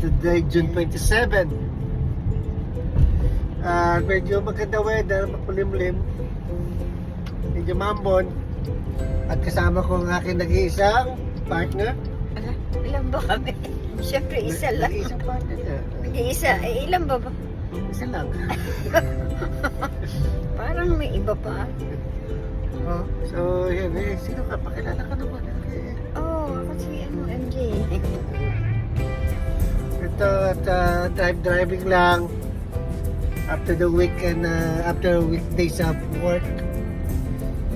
Saturday, June 27. Medyo maganda weather, makulimlim, medyo mambon. At kasama ko ang aking nag-iisang partner. Ilan ba kami? Siyempre isa lang. Nag-iisang partner na. Nag-iisa. Ilan ba ba? Isa lang. Parang may iba pa. Oh, so yan eh. Sino ka? Pakilala ka naman. Oh, ako si MJ. Ito at driving lang. After the weekend, after weekdays of work,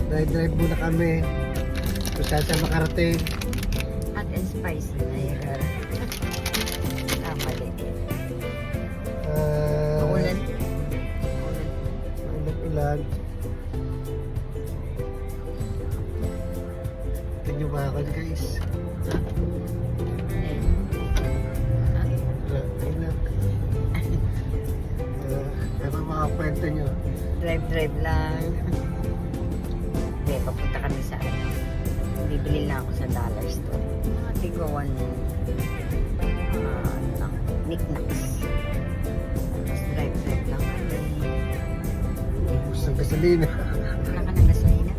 drive muna kami kung saan sa makarating. Hot and spicy na yun. Mali. Ulan. Ulan. Tingnan nyo ba ako guys? Ano mga kwento nyo? Drive lang. Hindi, papunta kami sa bibili lang ako sa dollar store. Mga tigawan knickknacks. Tapos drive lang kami. Ubus ng gasolina. Wala ka ng gasolina?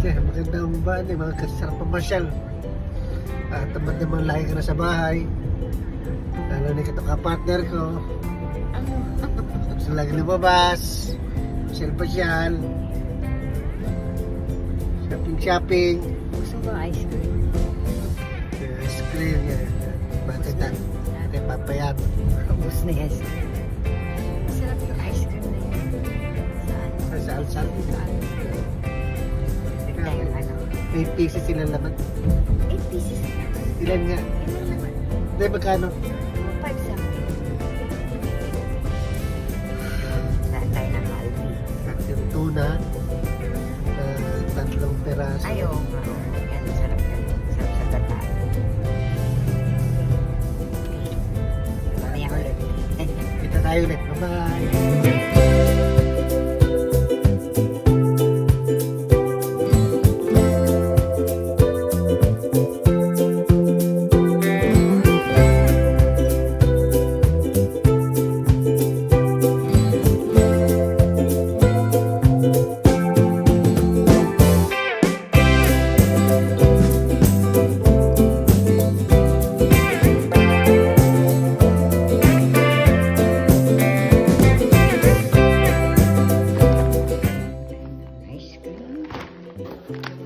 Magandang ba mga kasarap pamasyal. Tamad naman lagi ka na sa bahay. Lalo na ito ka-partner ko. Gusto lagi lumabas. Pasyal. Shopping. Gusto ba ice cream? Ice cream yan. Bakit natin papayat. Ubus na ice cream. Masarap yung ice cream na yun. Saan? Sa alsal. Dahil ano? 8 pieces sila laman. 8 pieces. Ilan nga? Ilan naman? Hindi, magkano? 5 something. Daan tayo ng Aldi. At yung tuna. 3 peraso. Ayaw nga. Yan, sarap yan. Sarap sa gata. Mamaya ulit. Kita tayo ulit. Bye-bye. Ice cream.